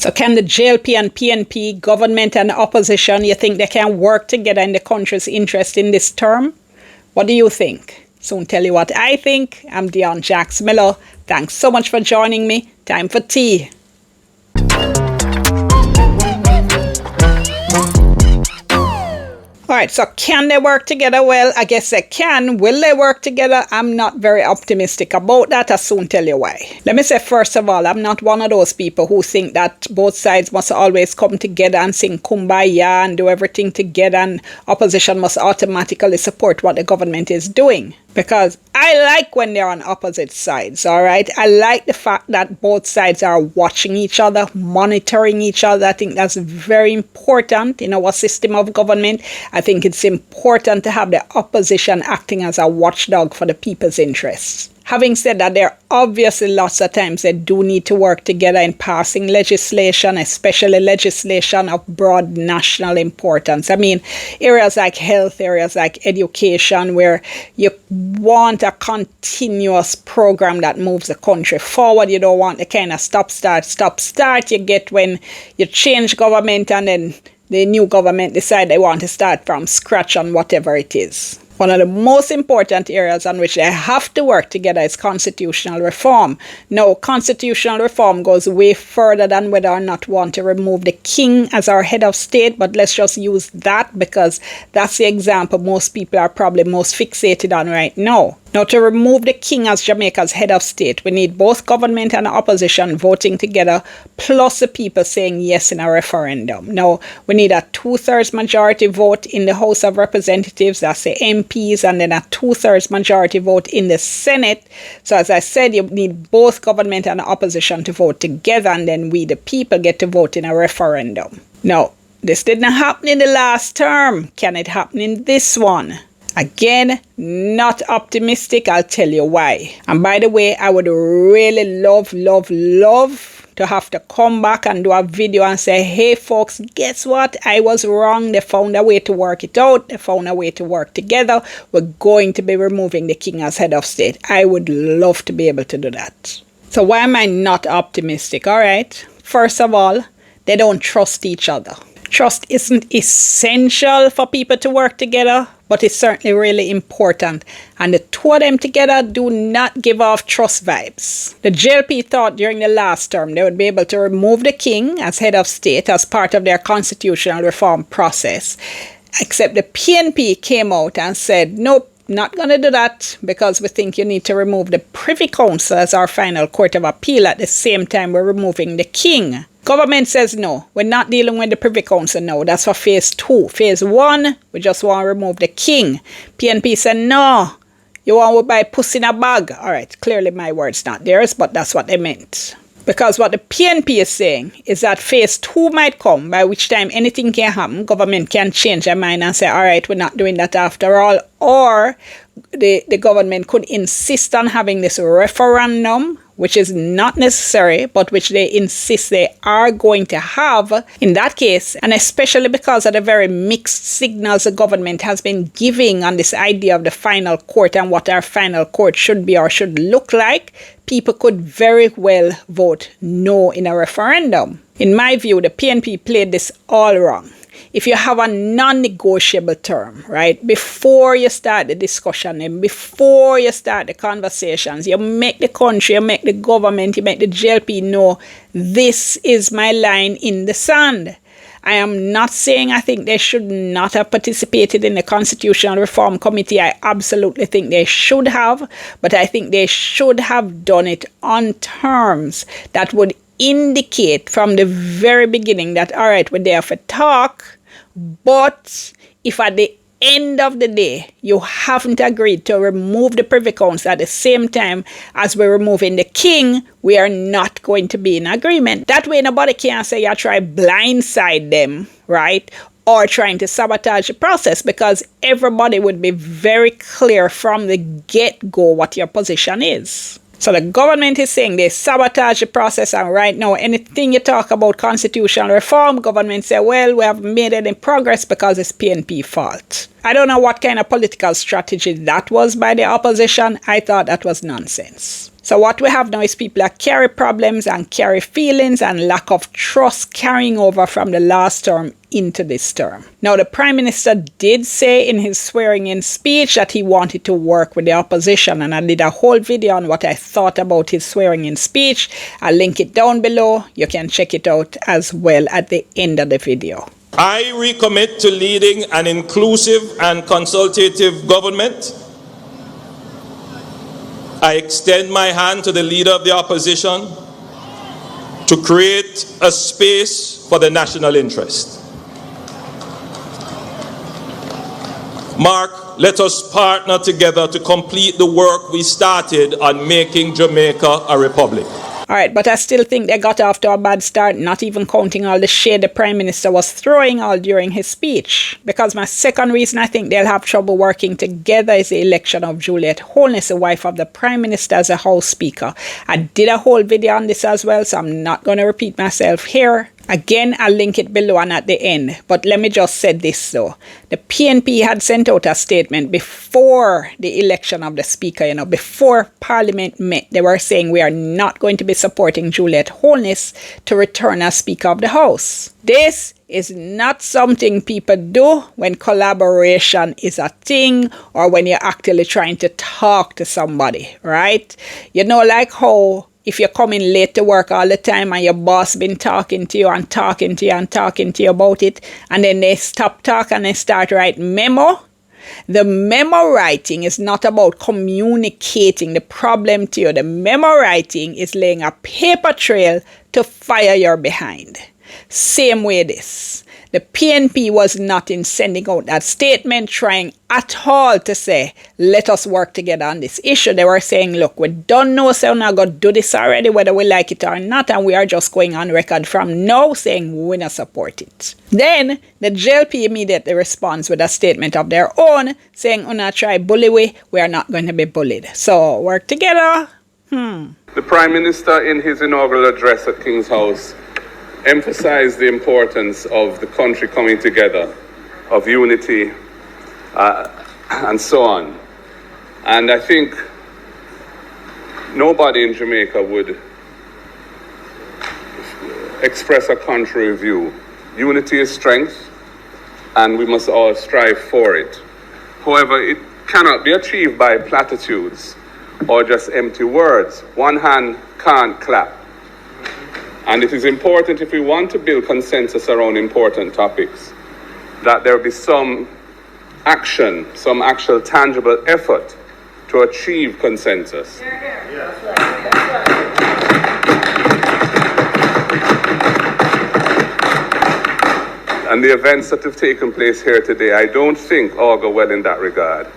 So can the JLP and PNP, government and opposition, you think they can work together in the country's interest in this term? What do you think? Soon tell you what I think. I'm Dion Jax Miller. Thanks so much for joining me. Time for tea. All right, so can they work together? Well, I guess they can. Will they work together? I'm not very optimistic about that. I'll soon tell you why. Let me say, first of all, I'm not one of those people who think that both sides must always come together and sing kumbaya and do everything together, and opposition must automatically support what the government is doing. Because I like when they're on opposite sides, all right? I like the fact that both sides are watching each other, monitoring each other. I think that's very important in our system of government. I think it's important to have the opposition acting as a watchdog for the people's interests. Having said that, there are obviously lots of times they do need to work together in passing legislation, especially legislation of broad national importance. I mean, areas like health, areas like education, where you want a continuous program that moves the country forward. You don't want the kind of stop-start you get when you change government and then the new government decide they want to start from scratch on whatever it is. One of the most important areas on which they have to work together is constitutional reform. Now, constitutional reform goes way further than whether or not we want to remove the king as our head of state, but let's just use that because that's the example most people are probably most fixated on right now. Now, to remove the king as Jamaica's head of state, we need both government and opposition voting together, plus the people saying yes in a referendum. Now, we need a 2/3 majority vote in the House of Representatives, that's the MPs, and then a 2/3 majority vote in the Senate. So, as I said, you need both government and opposition to vote together, and then we, the people, get to vote in a referendum. Now, this didn't happen in the last term. Can it happen in this one? Again, not optimistic. I'll tell you why. And by the way, I would really love to have to come back and do a video and say, hey folks, guess what? I was wrong. They found a way to work it out. They found a way to work together. We're going to be removing the king as head of state. I would love to be able to do that. So why am I not optimistic? All right. First of all, they don't trust each other. Trust isn't essential for people to work together, but it's certainly really important. And the two of them together do not give off trust vibes. The JLP thought during the last term they would be able to remove the king as head of state as part of their constitutional reform process. Except the PNP came out and said, nope, not going to do that because we think you need to remove the Privy Council as our final court of appeal at the same time we're removing the king. Government says no, we're not dealing with the Privy Council now. That's for phase 2. Phase 1, we just want to remove the king. PNP said no, you want to buy puss in a bag. All right, clearly my words, not theirs, but that's what they meant. Because what the PNP is saying is that phase 2 might come, by which time anything can happen. Government can change their mind and say, all right, we're not doing that after all. Or the government could insist on having this referendum, which is not necessary, but which they insist they are going to have in that case. And especially because of the very mixed signals the government has been giving on this idea of the final court and what our final court should be or should look like, people could very well vote no in a referendum. In my view, the PNP played this all wrong. If you have a non-negotiable term, right, before you start the discussion and before you start the conversations, you make the country, you make the government, you make the JLP know this is my line in the sand. I am not saying I think they should not have participated in the Constitutional Reform Committee. I absolutely think they should have, but I think they should have done it on terms that would indicate from the very beginning that, all right, we're there for talk, but if at the end of the day you haven't agreed to remove the Privy Council at the same time as we're removing the king, we are not going to be in agreement. That way nobody can say you try blindside them, right? Or trying to sabotage the process, because everybody would be very clear from the get-go what your position is. So the government is saying they sabotage the process, and right now anything you talk about constitutional reform, government say, well, we haven't made any progress because it's PNP fault. I don't know what kind of political strategy that was by the opposition. I thought that was nonsense. So what we have now is people that carry problems and carry feelings and lack of trust carrying over from the last term into this term. Now, the Prime Minister did say in his swearing-in speech that he wanted to work with the opposition, and I did a whole video on what I thought about his swearing-in speech. I'll link it down below. You can check it out as well at the end of the video. I recommit to leading an inclusive and consultative government. I extend my hand to the Leader of the Opposition to create a space for the national interest. Mark, let us partner together to complete the work we started on making Jamaica a republic. All right, but I still think they got off to a bad start, not even counting all the shade the Prime Minister was throwing all during his speech. Because my second reason I think they'll have trouble working together is the election of Juliet Holness, the wife of the Prime Minister, as a House Speaker. I did a whole video on this as well, so I'm not going to repeat myself here. Again, I'll link it below and at the end. But let me just say this though. The PNP had sent out a statement before the election of the Speaker, before Parliament met. They were saying we are not going to be supporting Juliet Holness to return as Speaker of the House. This is not something people do when collaboration is a thing or when you're actually trying to talk to somebody, right? Like how if you're coming late to work all the time and your boss been talking to you and talking to you and talking to you about it, and then they stop talking and they start writing memo. The memo writing is not about communicating the problem to you. The memo writing is laying a paper trail to fire your behind. Same way this. The PNP was not in sending out that statement trying at all to say, let us work together on this issue. They were saying, look, we don't know, so we're not going to do this already, whether we like it or not, and we are just going on record from now saying we don't support it. Then the JLP immediately responds with a statement of their own saying, we're not try bully we are not going to be bullied. So work together. The Prime Minister in his inaugural address at King's House emphasized the importance of the country coming together, of unity, and so on. And I think nobody in Jamaica would express a contrary view. Unity is strength, and we must all strive for it. However, it cannot be achieved by platitudes or just empty words. One hand can't clap. And it is important, if we want to build consensus around important topics, that there be some action, some actual tangible effort to achieve consensus. And the events that have taken place here today, I don't think all go well in that regard.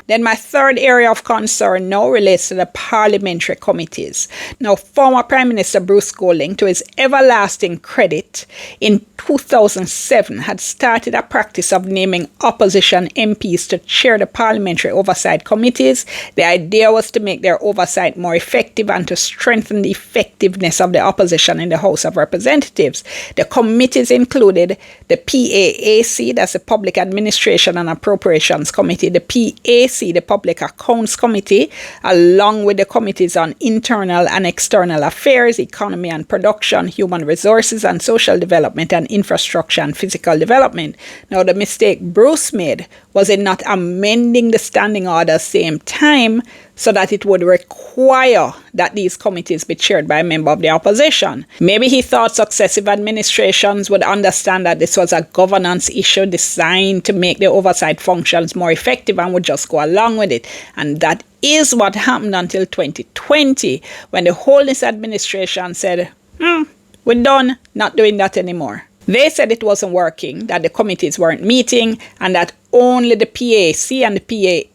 Then my third area of concern now relates to the parliamentary committees. Now, former Prime Minister Bruce Golding, to his everlasting credit, in 2007 had started a practice of naming opposition MPs to chair the parliamentary oversight committees. The idea was to make their oversight more effective and to strengthen the effectiveness of the opposition in the House of Representatives. The committees included the PAAC, that's the Public Administration and Appropriations Committee, the PAC, the Public Accounts Committee, along with the committees on internal and external affairs, economy and production, human resources and social development, and infrastructure and physical development. Now, the mistake Bruce made was in not amending the standing order same time so that it would require that these committees be chaired by a member of the opposition. Maybe he thought successive administrations would understand that this was a governance issue designed to make the oversight functions more effective and would just go along with it. And that is what happened until 2020, when the Holness administration said, we're done, not doing that anymore. They said it wasn't working, that the committees weren't meeting, and that only the PAC and the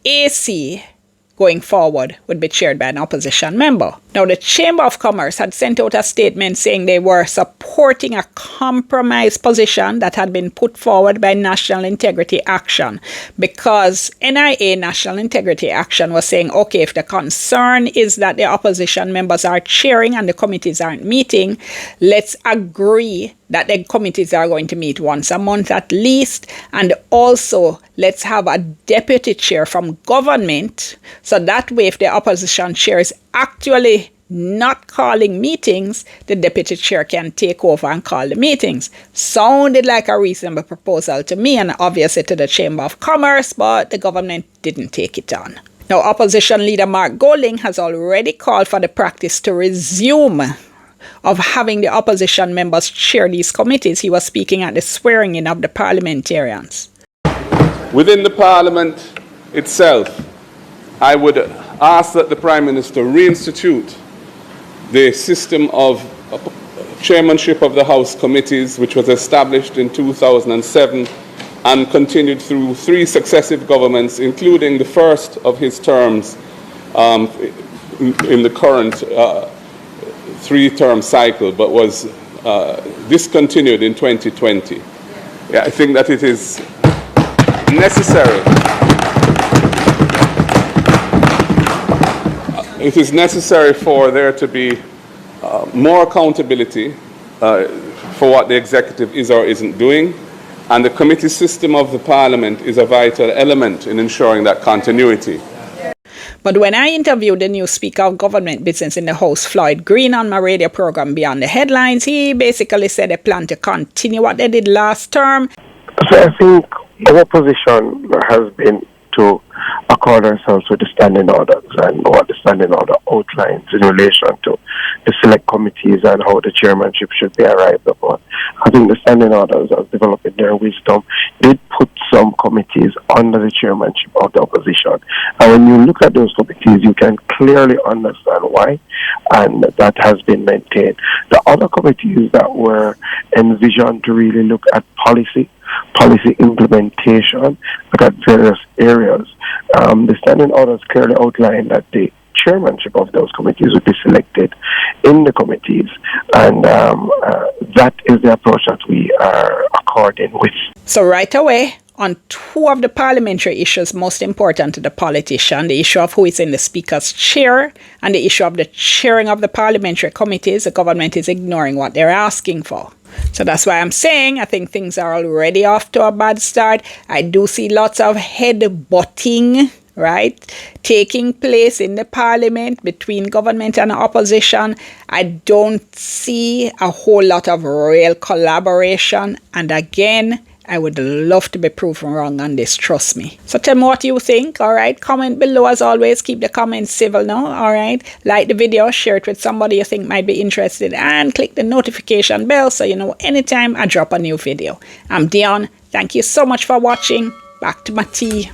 PAAC going forward would be chaired by an opposition member. Now, the Chamber of Commerce had sent out a statement saying they were supporting a compromise position that had been put forward by National Integrity Action, because NIA, National Integrity Action, was saying, okay, if the concern is that the opposition members are chairing and the committees aren't meeting, let's agree that the committees are going to meet once a month at least, and also let's have a deputy chair from government, so that way if the opposition chair is actually not calling meetings, the deputy chair can take over and call the meetings. Sounded like a reasonable proposal to me and obviously to the Chamber of Commerce, but the government didn't take it on. Now, opposition leader Mark Golding has already called for the practice to resume of having the opposition members chair these committees. He was speaking at the swearing-in of the parliamentarians. Within the Parliament itself, I would ask that the Prime Minister reinstitute the system of chairmanship of the House committees, which was established in 2007 and continued through 3 successive governments, including the first of his terms in the current 3-term cycle, but was discontinued in 2020. Yeah, I think that it is necessary. It is necessary for there to be more accountability for what the executive is or isn't doing, and the committee system of the Parliament is a vital element in ensuring that continuity. But when I interviewed the new Speaker of Government Business in the House, Floyd Green, on my radio program Beyond the Headlines, he basically said they plan to continue what they did last term. So I think our position has been to accord ourselves with the standing orders and what the standing order outlines in relation to the select committees and how the chairmanship should be arrived upon. I think the standing orders, as developing their wisdom, did put some committees under the chairmanship of the opposition. And when you look at those committees, you can clearly understand why, and that has been maintained. The other committees that were envisioned to really look at policy implementation, look at various areas, the standing orders clearly outline that the chairmanship of those committees would be selected in the committees, and that is the approach that we are according with. So right away, on 2 of the parliamentary issues most important to the politician, the issue of who is in the Speaker's chair and the issue of the chairing of the parliamentary committees, the government is ignoring what they're asking for. So that's why I'm saying I think things are already off to a bad start. I do see lots of head-butting, right, taking place in the Parliament between government and opposition. I don't see a whole lot of real collaboration. And again, I would love to be proven wrong on this, trust me. So tell me what you think, all right? Comment below as always. Keep the comments civil now, all right? Like the video, share it with somebody you think might be interested, and click the notification bell so you know anytime I drop a new video. I'm Dion. Thank you so much for watching. Back to my tea.